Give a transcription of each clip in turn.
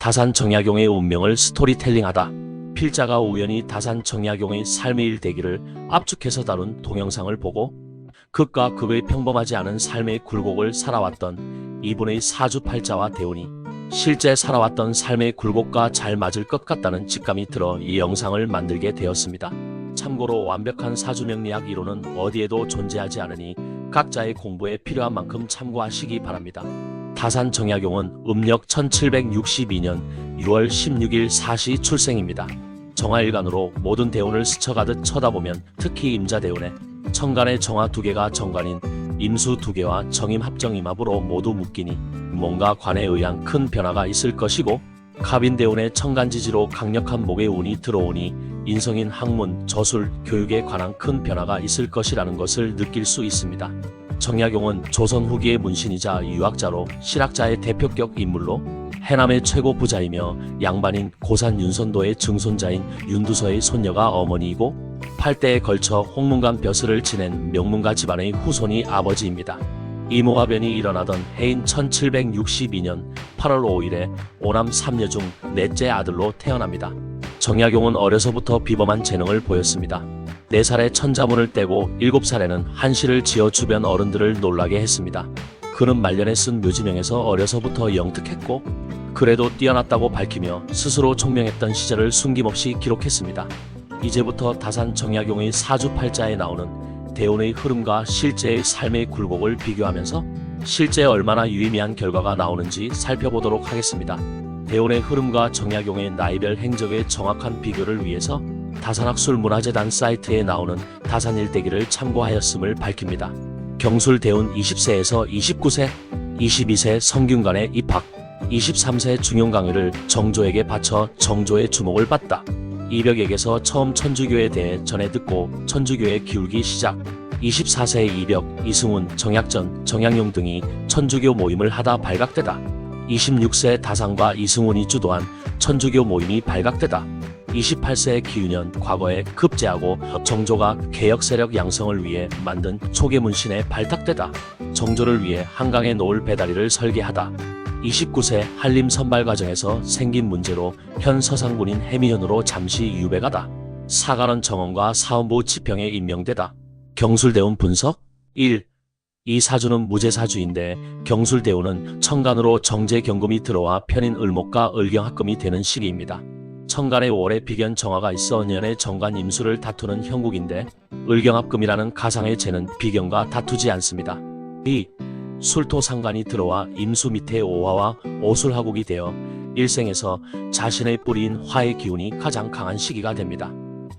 다산 정약용의 운명을 스토리텔링하다. 필자가 우연히 다산 정약용의 삶의 일대기를 압축해서 다룬 동영상을 보고 극과 극의 평범하지 않은 삶의 굴곡을 살아왔던 이분의 사주팔자와 대운이 실제 살아왔던 삶의 굴곡과 잘 맞을 것 같다는 직감이 들어 이 영상을 만들게 되었습니다. 참고로 완벽한 사주명리학 이론은 어디에도 존재하지 않으니 각자의 공부에 필요한 만큼 참고하시기 바랍니다. 다산 정약용은 음력 1762년 6월 16일 4시 출생입니다. 정화일간으로 모든 대운을 스쳐가듯 쳐다보면 특히 임자대운에 천간의 정화 2개가 정관인 임수 2개와 정임 합정임합으로 모두 묶이니 뭔가 관에 의한 큰 변화가 있을 것이고, 갑인대운의 천간지지로 강력한 목의 운이 들어오니 인성인 학문, 저술, 교육에 관한 큰 변화가 있을 것이라는 것을 느낄 수 있습니다. 정약용은 조선 후기의 문신이자 유학자로 실학자의 대표격 인물로 해남의 최고 부자이며 양반인 고산 윤선도의 증손자인 윤두서의 손녀가 어머니이고 8대에 걸쳐 홍문관 벼슬을 지낸 명문가 집안의 후손이 아버지입니다. 이모화변이 일어나던 해인 1762년 8월 5일에 오남 3녀 중 넷째 아들로 태어납니다. 정약용은 어려서부터 비범한 재능을 보였습니다. 4살에 천자문을 떼고 7살에는 한시를 지어 주변 어른들을 놀라게 했습니다. 그는 말년에 쓴 묘지명에서 어려서부터 영특했고 그래도 뛰어났다고 밝히며 스스로 총명했던 시절을 숨김없이 기록했습니다. 이제부터 다산 정약용의 사주팔자에 나오는 대운의 흐름과 실제의 삶의 굴곡을 비교하면서 실제 얼마나 유의미한 결과가 나오는지 살펴보도록 하겠습니다. 대운의 흐름과 정약용의 나이별 행적의 정확한 비교를 위해서 다산학술문화재단 사이트에 나오는 다산일대기를 참고하였음을 밝힙니다. 경술 대운 20세에서 29세, 22세 성균관에 입학, 23세 중용강의를 정조에게 바쳐 정조의 주목을 받다. 이벽에게서 처음 천주교에 대해 전해 듣고 천주교에 기울기 시작. 24세의 이벽, 이승훈, 정약전, 정약용 등이 천주교 모임을 하다 발각되다. 26세 다산과 이승훈이 주도한 천주교 모임이 발각되다. 28세의 기윤현, 과거에 급제하고 정조가 개혁세력 양성을 위해 만든 초계문신에 발탁되다. 정조를 위해 한강에 놓을 배다리를 설계하다. 29세 한림 선발 과정에서 생긴 문제로 현 서상군인 해미현으로 잠시 유배가다. 사관원 정원과 사원부 지평에 임명되다. 경술대운 분석 1. 이 사주는 무제사주인데 경술대운은 천간으로 정제경금이 들어와 편인 을목과 을경합금이 되는 시기입니다. 천간에 월의 비견 정화가 있어 년의 정관 임수를 다투는 형국인데 을경합금이라는 가상의 재는 비견과 다투지 않습니다. 2. 술토상관이 들어와 임수 밑에 오화와 오술하국이 되어 일생에서 자신의 뿌리인 화의 기운이 가장 강한 시기가 됩니다.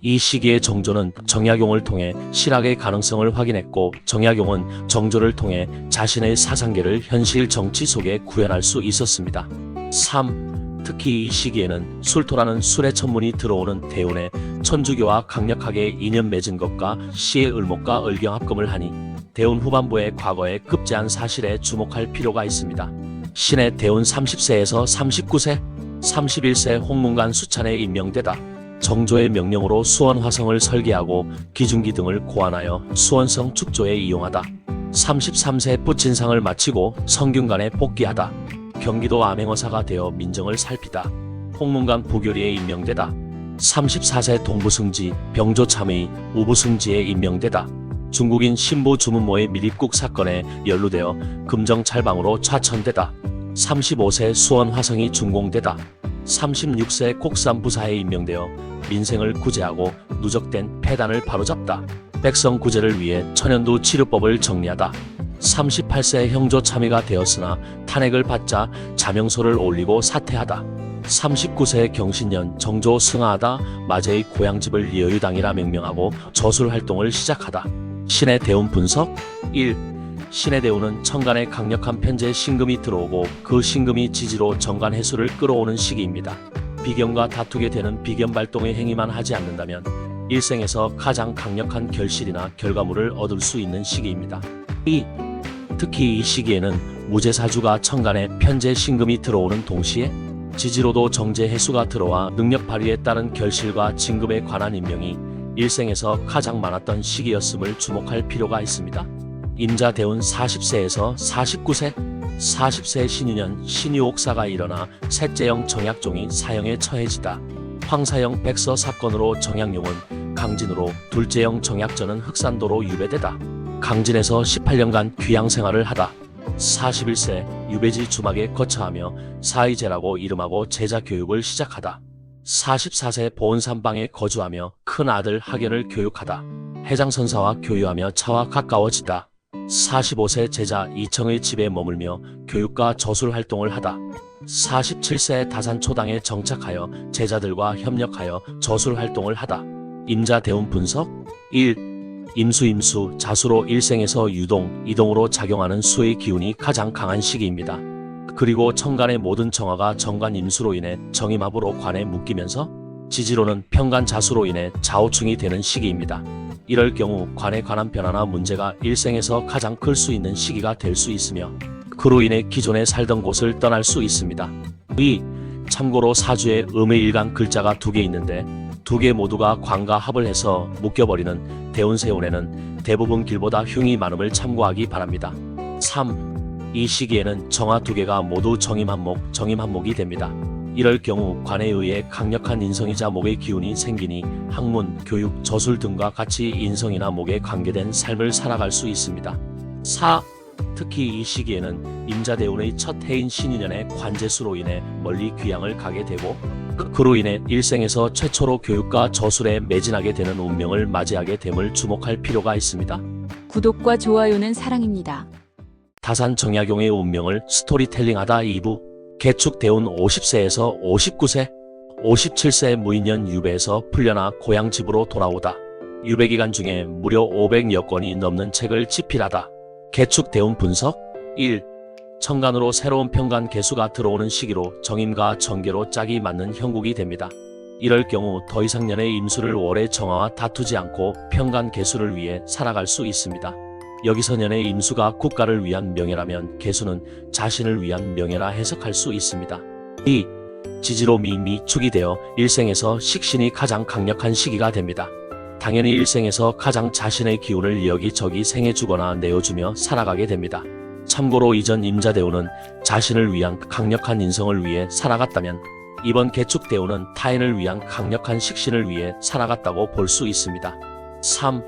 이 시기에 정조는 정약용을 통해 실학의 가능성을 확인했고 정약용은 정조를 통해 자신의 사상계를 현실 정치 속에 구현할 수 있었습니다. 3. 특히 이 시기에는 술토라는 술의 천문이 들어오는 대운에 천주교와 강력하게 인연 맺은 것과 시의 을목과 을경합금을 하니 대운 후반부의 과거에 급제한 사실에 주목할 필요가 있습니다. 신의 대운 30세에서 39세, 31세 홍문관 수찬에 임명되다. 정조의 명령으로 수원화성을 설계하고 기중기 등을 고안하여 수원성 축조에 이용하다. 33세 부친상을 마치고 성균관에 복귀하다. 경기도 암행어사가 되어 민정을 살피다. 홍문관 부교리에 임명되다. 34세 동부승지, 병조참의, 우부승지에 임명되다. 중국인 신부 주문모의 밀입국 사건에 연루되어 금정찰방으로 좌천되다. 35세 수원 화성이 준공되다. 36세 곡산부사에 임명되어 민생을 구제하고 누적된 폐단을 바로잡다. 백성 구제를 위해 천연두 치료법을 정리하다. 38세 형조참의가 되었으나 탄핵을 받자 자명소를 올리고 사퇴하다. 39세 경신년 정조 승하하다. 마제의 고향집을 여유당이라 명명하고 저술활동을 시작하다. 신의 대운 분석 1. 신의 대운은 천간에 강력한 편재 신금이 들어오고 그 신금이 지지로 정관 해수를 끌어오는 시기입니다. 비견과 다투게 되는 비견 발동의 행위만 하지 않는다면 일생에서 가장 강력한 결실이나 결과물을 얻을 수 있는 시기입니다. 2. 특히 이 시기에는 무제사주가 천간에 편재 신금이 들어오는 동시에 지지로도 정제 해수가 들어와 능력 발휘에 따른 결실과 진급에 관한 임명이 일생에서 가장 많았던 시기였음을 주목할 필요가 있습니다. 임자 대운 40세에서 49세, 40세 신유년 신유옥사가 일어나 셋째형 정약종이 사형에 처해지다. 황사형 백서 사건으로 정약용은 강진으로, 둘째형 정약전은 흑산도로 유배되다. 강진에서 18년간 귀양 생활을 하다 41세 유배지 주막에 거처하며 사의제라고 이름하고 제자 교육을 시작하다. 44세 보은산방에 거주하며 큰 아들 학연을 교육하다. 해장선사와 교유하며 차와 가까워지다. 45세 제자 이청의 집에 머물며 교육과 저술 활동을 하다. 47세 다산초당에 정착하여 제자들과 협력하여 저술 활동을 하다. 임자 대운 분석 1. 임수 자수로 일생에서 유동, 이동으로 작용하는 수의 기운이 가장 강한 시기입니다. 그리고 천간의 모든 정화가 정관 임수로 인해 정임합으로 관에 묶이면서 지지로는 편간 자수로 인해 좌우충이 되는 시기입니다. 이럴 경우 관에 관한 변화나 문제가 일생에서 가장 클 수 있는 시기가 될 수 있으며 그로 인해 기존에 살던 곳을 떠날 수 있습니다. 2. 참고로 사주에 음의 일간 글자가 2개 있는데 2개 모두가 관과 합을 해서 묶여버리는 대운세운에는 대부분 길보다 흉이 많음을 참고하기 바랍니다. 3. 이 시기에는 정화 2개가 모두 정임한목이 됩니다. 이럴 경우 관에 의해 강력한 인성이자 목의 기운이 생기니 학문, 교육, 저술 등과 같이 인성이나 목에 관계된 삶을 살아갈 수 있습니다. 4. 특히 이 시기에는 임자대운의 첫 해인 신유년의 관제수로 인해 멀리 귀양을 가게 되고 그로 인해 일생에서 최초로 교육과 저술에 매진하게 되는 운명을 맞이하게 됨을 주목할 필요가 있습니다. 구독과 좋아요는 사랑입니다. 다산 정약용의 운명을 스토리텔링하다 2부. 개축대운 50세에서 59세, 57세 무인년 유배에서 풀려나 고향 집으로 돌아오다. 유배 기간 중에 무려 500여 권이 넘는 책을 집필하다. 개축대운 분석 1. 천간으로 새로운 편간 개수가 들어오는 시기로 정임과 정계로 짝이 맞는 형국이 됩니다. 이럴 경우 더 이상 년의 임수를 월의 정화와 다투지 않고 편간 개수를 위해 살아갈 수 있습니다. 여기서 년의 임수가 국가를 위한 명예라면 개수는 자신을 위한 명예라 해석할 수 있습니다. 2. 지지로 미축이 되어 일생에서 식신이 가장 강력한 시기가 됩니다. 당연히 일생에서 가장 자신의 기운을 여기저기 생해주거나 내어주며 살아가게 됩니다. 참고로 이전 임자대운은 자신을 위한 강력한 인성을 위해 살아갔다면 이번 개축대운은 타인을 위한 강력한 식신을 위해 살아갔다고 볼 수 있습니다. 3.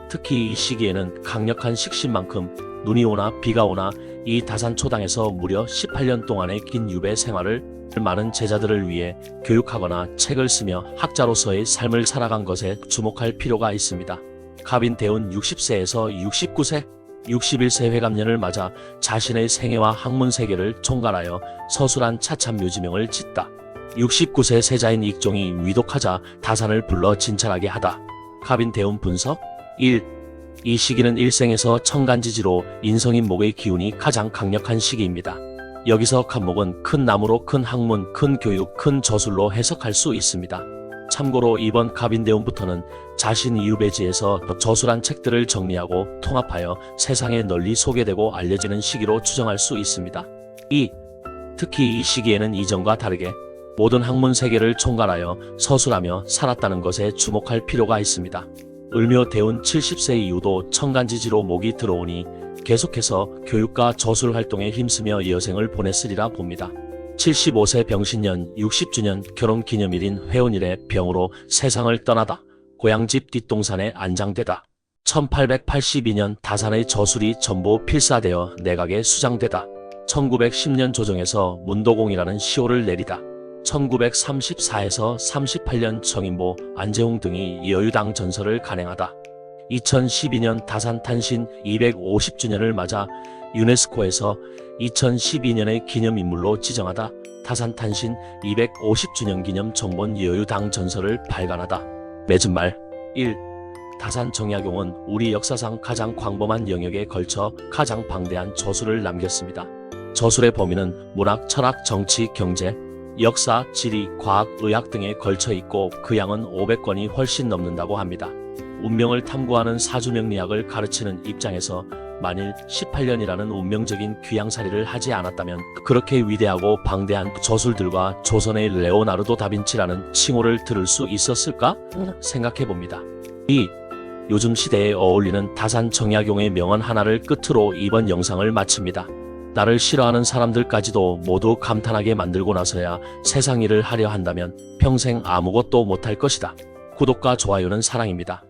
특히 이 시기에는 강력한 식신만큼 눈이 오나 비가 오나 이 다산초당에서 무려 18년 동안의 긴 유배 생활을 많은 제자들을 위해 교육하거나 책을 쓰며 학자로서의 삶을 살아간 것에 주목할 필요가 있습니다. 갑인 대운 60세에서 69세, 61세 회갑년을 맞아 자신의 생애와 학문 세계를 총괄하여 서술한 차참 묘지명을 짓다. 69세 세자인 익종이 위독하자 다산을 불러 진찰하게 하다. 갑인 대운 분석 1. 이 시기는 일생에서 천간지지로 인성인 목의 기운이 가장 강력한 시기입니다. 여기서 간목은 큰 나무로 큰 학문, 큰 교육, 큰 저술로 해석할 수 있습니다. 참고로 이번 갑인대운부터는 자신 이유배지에서 저술한 책들을 정리하고 통합하여 세상에 널리 소개되고 알려지는 시기로 추정할 수 있습니다. 2. 특히 이 시기에는 이전과 다르게 모든 학문 세계를 총괄하여 서술하며 살았다는 것에 주목할 필요가 있습니다. 을묘 대운 70세 이후도 천간지지로 목이 들어오니 계속해서 교육과 저술 활동에 힘쓰며 여생을 보냈으리라 봅니다. 75세 병신년 60주년 결혼기념일인 회운일에 병으로 세상을 떠나다 고향집 뒷동산에 안장되다. 1882년 다산의 저술이 전부 필사되어 내각에 수장되다. 1910년 조정에서 문도공이라는 시호를 내리다. 1934에서 38년 정인보, 안재홍 등이 여유당 전설을 간행하다. 2012년 다산 탄신 250주년을 맞아 유네스코에서 2012년의 기념인물로 지정하다. 다산 탄신 250주년 기념 정본 여유당 전설을 발간하다. 맺은 말 1. 다산 정약용은 우리 역사상 가장 광범한 영역에 걸쳐 가장 방대한 저술을 남겼습니다. 저술의 범위는 문학, 철학, 정치, 경제, 역사, 지리, 과학, 의학 등에 걸쳐 있고 그 양은 500권이 훨씬 넘는다고 합니다. 운명을 탐구하는 사주명리학을 가르치는 입장에서 만일 18년이라는 운명적인 귀양살이를 하지 않았다면 그렇게 위대하고 방대한 저술들과 조선의 레오나르도 다빈치라는 칭호를 들을 수 있었을까 생각해봅니다. 2. 요즘 시대에 어울리는 다산 정약용의 명언 하나를 끝으로 이번 영상을 마칩니다. 나를 싫어하는 사람들까지도 모두 감탄하게 만들고 나서야 세상 일을 하려 한다면 평생 아무것도 못할 것이다. 구독과 좋아요는 사랑입니다.